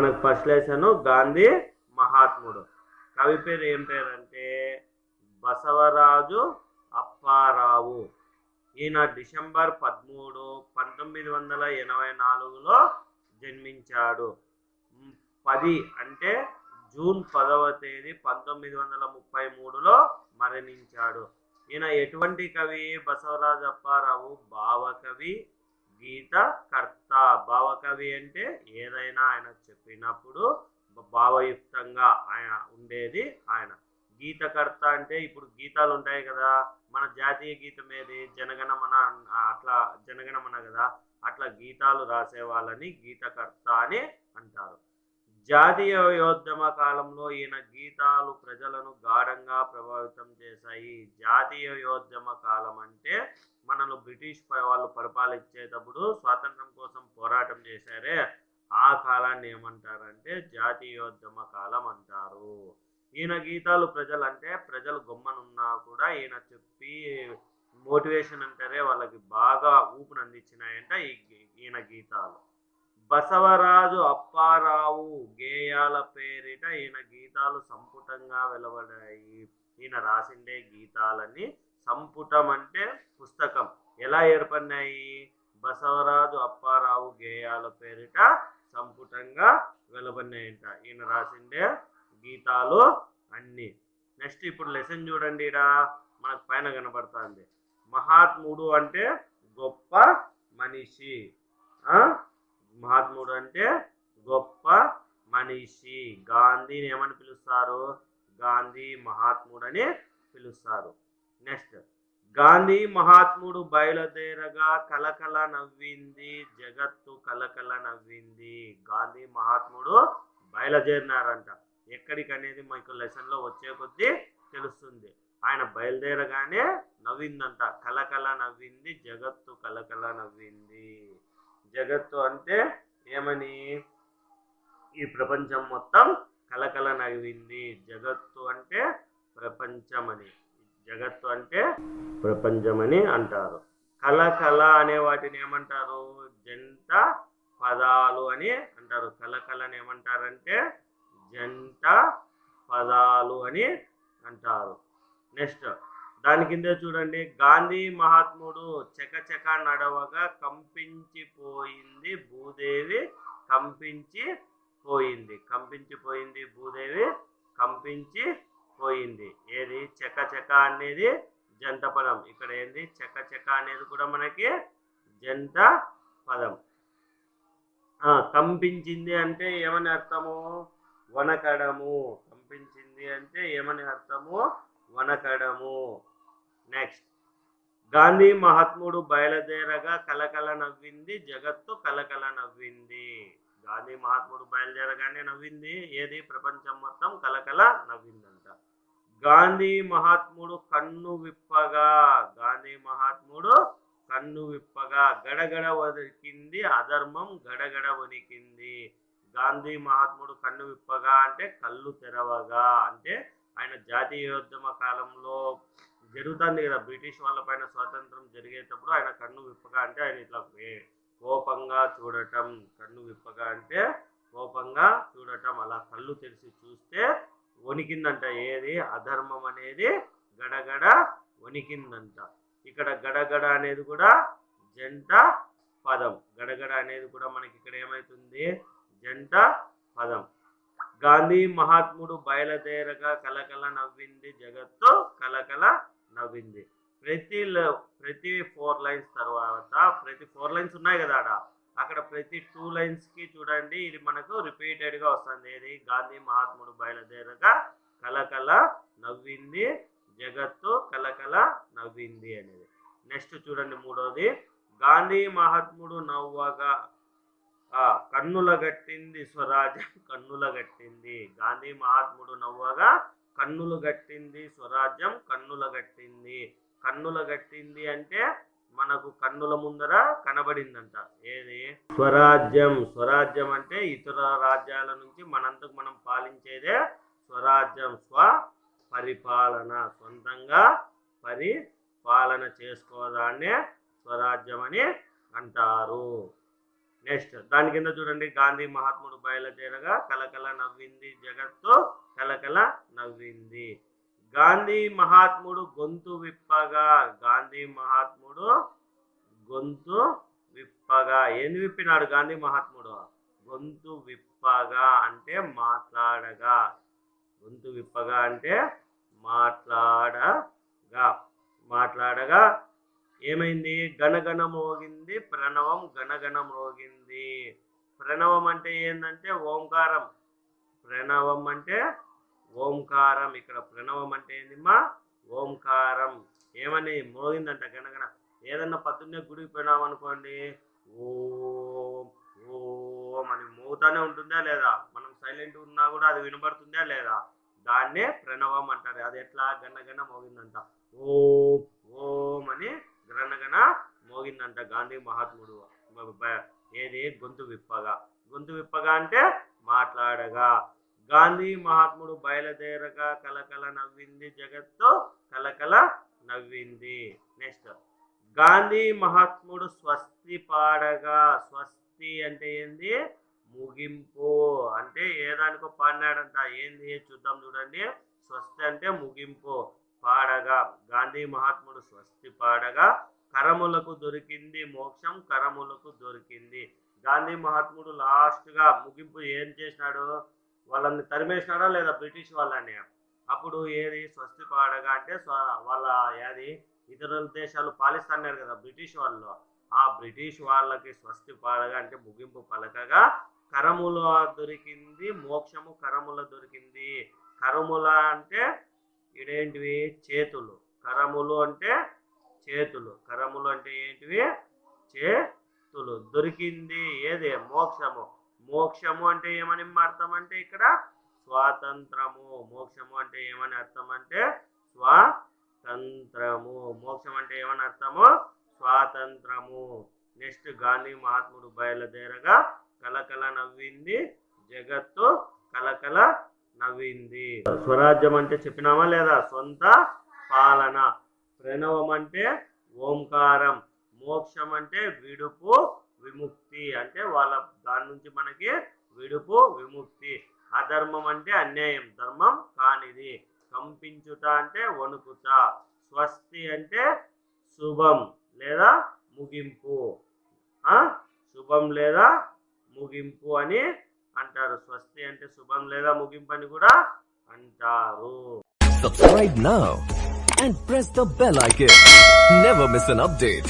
మనకు first lesson Gandhi మహాత్ముడు. కవి పేరు ఏం పేరు అంటే బసవరాజు అప్పారావు. ఈయన డిసెంబర్ 13, 1984లో జన్మించాడు. 10 అంటే జూన్ 10వ తేదీ 1933లో మరణించాడు. ఈయన ఎటువంటి కవి? బసవరాజు అప్పారావు భావకవి, గీతకర్త. భావకవి అంటే ఏదైనా ఆయన చెప్పినప్పుడు భావయుక్తంగా ఆయన ఉండేది ఆయన. గీతకర్త అంటే ఇప్పుడు గీతాలు ఉంటాయి కదా, మన జాతీయ గీతం ఏది? జనగణమన. అట్లా జనగణమన కదా, అట్లా గీతాలు రాసే వాళ్ళని గీతకర్త అని అంటారు. జాతీయోద్యమ కాలంలో ఈయన గీతాలు ప్రజలను గాఢంగా ప్రభావితం చేశాయి. జాతీయోద్యమ కాలం అంటే మనను బ్రిటిష్ వాళ్ళు పరిపాలించేటప్పుడు స్వాతంత్రం కోసం పోరాటం చేశారే, ఆ కాలాన్ని ఏమంటారంటే జాతీయోద్యమ కాలం అంటారు. ఈయన గీతాలు ప్రజలు గొమ్మనున్నా కూడా ఈయన చెప్పి మోటివేషన్ అంటారే వాళ్ళకి బాగా ఊపునందించినాయంట ఈయన గీతాలు. బసవరాజు అప్పారావు గేయాల పేరిట ఈయన గీతాలు సంపుటంగా వెలువడాయి. ఈయన రాసిండే గీతాలని సంపుటం అంటే పుస్తకం. ఎలా ఏర్పడినాయి? బసవరాజు అప్పారావు గేయాల పేరిట సంపుటంగా వెలువడినాయంట ఈయన రాసిండే గీతాలు అన్ని. నెక్స్ట్ ఇప్పుడు లెసన్ చూడండి, ఇక్కడ మనకు పైన కనబడుతుంది. మహాత్ముడు అంటే గొప్ప మనిషి. మహాత్ముడు అంటే గొప్ప మనిషి. గాంధీని ఏమని పిలుస్తారు? గాంధీ మహాత్ముడు అని పిలుస్తారు. నెక్స్ట్, గాంధీ మహాత్ముడు బయలుదేరగా కలకల నవ్వింది జగత్తు, కలకల నవ్వింది. గాంధీ మహాత్ముడు బయలుదేరినారంట. ఎక్కడికి అనేది మీకు లెసన్లో వచ్చే కొద్దీ తెలుస్తుంది. ఆయన బయలుదేరగానే నవ్విందంట, కలకల నవ్వింది జగత్తు, కలకల నవ్వింది. జగత్తు అంటే ఏమని? ఈ ప్రపంచం మొత్తం కలకల నవ్వింది. జగత్తు అంటే ప్రపంచమని, జగత్తు అంటే ప్రపంచమని అంటారు. కలకల అనే వాటిని ఏమంటారు? జంట పదాలు అని అంటారు. కలకలని ఏమంటారంటే జంట పదాలు అని అంటారు. నెక్స్ట్, దాని కింద చూడండి. గాంధీ మహాత్ముడు చకచక నడవగా కంపించిపోయింది భూదేవి, కంపించిపోయింది. కంపించిపోయింది భూదేవి, కంపించిపోయింది. ఏది? చకచక అనేది జంట పదం. ఇక్కడ ఏంది? చకచక అనేది కూడా మనకి జంట పదం. కంపించింది అంటే ఏమని అర్థము? వనకడము. కంపించింది అంటే ఏమని అర్థము? వనకడము. నెక్స్ట్, గాంధీ మహాత్ముడు బయలుదేరగా కలకల నవ్వింది జగత్తు, కలకల నవ్వింది. గాంధీ మహాత్ముడు బయలుదేరగానే నవ్వింది ఏది? ప్రపంచం మొత్తం కలకల నవ్విందంట. గాంధీ మహాత్ముడు కన్ను విప్పగా, గాంధీ మహాత్ముడు కన్ను విప్పగా గడగడ వణికింది అధర్మం, గడగడ వణికింది. గాంధీ మహాత్ముడు కన్ను విప్పగా అంటే కళ్ళు తెరవగా. అంటే ఆయన జాతీయోద్యమ కాలంలో జరుగుతుంది కదా, బ్రిటిష్ వాళ్ళ పైన స్వాతంత్రం జరిగేటప్పుడు ఆయన కన్ను విప్పగా అంటే ఆయన ఇట్లా కోపంగా చూడటం. కన్ను విప్పగా అంటే కోపంగా చూడటం. అలా కళ్ళు తెరిచి చూస్తే వణికిందంట. ఏది? అధర్మం అనేది గడగడ వణికిందంట. ఇక్కడ గడగడ అనేది కూడా జంట పదం. గడగడ అనేది కూడా మనకి ఇక్కడ ఏమవుతుంది? జంట పదం. గాంధీ మహాత్ముడు బయలుదేరగా కలకల నవ్వింది జగత్తు, కలకల నవ్వింది. ప్రతి 4 లైన్స్ తర్వాత ప్రతి 4 లైన్స్ ఉన్నాయి కదా అక్కడ ప్రతి 2 లైన్స్కి చూడండి, ఇది మనకు రిపీటెడ్గా వస్తుంది. ఏది? గాంధీ మహాత్ముడు బయలుదేరగా కలకల నవ్వింది జగత్తు, కలకల నవ్వింది అనేది. నెక్స్ట్ చూడండి, మూడోది. గాంధీ మహాత్ముడు నవ్వగా కన్నుల గట్టింది స్వరాజ్యం, కన్నుల గట్టింది. గాంధీ మహాత్ముడు నవ్వగా కన్నులు గట్టింది స్వరాజ్యం, కన్నుల గట్టింది. కన్నుల గట్టింది అంటే మనకు కన్నుల ముందర కనబడిందంట. ఏది? స్వరాజ్యం. స్వరాజ్యం అంటే ఇతర రాజ్యాల నుంచి మనంతకు మనం పాలించేదే స్వరాజ్యం. పరిపాలన, సొంతంగా పరిపాలన చేసుకోదాన్నే స్వరాజ్యం అని అంటారు. నెక్స్ట్ దాని కింద చూడండి, గాంధీ మహాత్ముడు బయలుదేరగా కలకల నవ్వింది జగత్తు, కలకల నవ్వింది. గాంధీ మహాత్ముడు గొంతు విప్పగా, గాంధీ మహాత్ముడు గొంతు విప్పగా. ఏంది విప్పినాడు గాంధీ మహాత్ముడు? గొంతు విప్పగా అంటే మాట్లాడగా. గొంతు విప్పగా అంటే మాట్లాడగా ఏమైంది? గణగణ మోగింది ప్రణవం, గణగణ మోగింది. ప్రణవం అంటే ఏంటంటే ఓంకారం. ప్రణవం అంటే ఓంకారం. ఇక్కడ ప్రణవం అంటే ఏందిమ్మా? ఓంకారం. ఏమని మోగిందంట? గణగణ. ఏదన్నా పొద్దున్నే గుడికి పోయినాం అనుకోండి, ఓం ఓం అని మోగుతానే ఉంటుందా లేదా? మనం సైలెంట్ ఉన్నా కూడా అది వినబడుతుందా లేదా? దాన్నే ప్రణవం అంటారు. అది ఎట్లా? గణగణ మోగిందంట. ఓం ఓం అని గణగణ మోగిందంట గాంధీ మహాత్ముడు. ఏది? గొంతు విప్పగా. గొంతు విప్పగా అంటే మాట్లాడగా. గాంధీ మహాత్ముడు బయలుదేరగా కలకల నవ్వింది జగత్తు, కలకల నవ్వింది. నెక్స్ట్, గాంధీ మహాత్ముడు స్వస్తి పాడగా. స్వస్తి అంటే ఏంది? ముగింపు. అంటే ఏదానికో పాడినాడంట. ఏంది? చూద్దాం చూడండి. స్వస్తి అంటే ముగింపు. పాడగా గాంధీ మహాత్ముడు స్వస్తి పాడగా కరములకు దొరికింది మోక్షం, కరములకు దొరికింది. గాంధీ మహాత్ముడు లాస్ట్ గా ముగింపు ఏం చేసినాడు? వాళ్ళని తరిమేసినాడా లేదా? బ్రిటిష్ వాళ్ళని. అప్పుడు ఏది? స్వస్తి పాడగా అంటే వాళ్ళ ఏది ఇతర దేశాలు పాలిస్తున్నారు కదా బ్రిటిష్ వాళ్ళు. ఆ బ్రిటిష్ వాళ్ళకి స్వస్తి పాడగా అంటే ముగింపు పలకగా కరముల దొరికింది మోక్షము, కరముల దొరికింది. కరముల అంటే ఇదేంటివి? చేతులు. కరములు అంటే చేతులు. కరములు అంటే ఏంటివి? చేతులు. దొరికింది ఏది? మోక్షము. మోక్షము అంటే ఏమని అర్థం అంటే ఇక్కడ స్వాతంత్రము. మోక్షము అంటే ఏమని అర్థం అంటే స్వాతంత్రము. మోక్షం అంటే ఏమని అర్థము? స్వాతంత్రము. నెక్స్ట్, గాంధీ మహాత్ముడు బయలుదేరగా కలకల నవ్వింది జగత్తు, కలకల నవ్వింది. స్వరాజ్యం అంటే చెప్పినామా లేదా? సొంత పాలన. ప్రణవం అంటే ఓంకారం. మోక్షం అంటే విడుపు, విముక్తి. అంటే వాళ్ళ దాని నుంచి మనకి విడుపు, విముక్తి. అధర్మం అంటే అన్యాయం, ధర్మం కానిది. కంపించుట అంటే వణుకుట. స్వస్తి అంటే శుభం లేదా ముగింపు. శుభం లేదా ముగింపు అని అంటారు. స్వస్తి అంటే శుభం లేదా ముగింపు అని కూడా అంటారు. Subscribe now and press the bell icon. Never miss an update.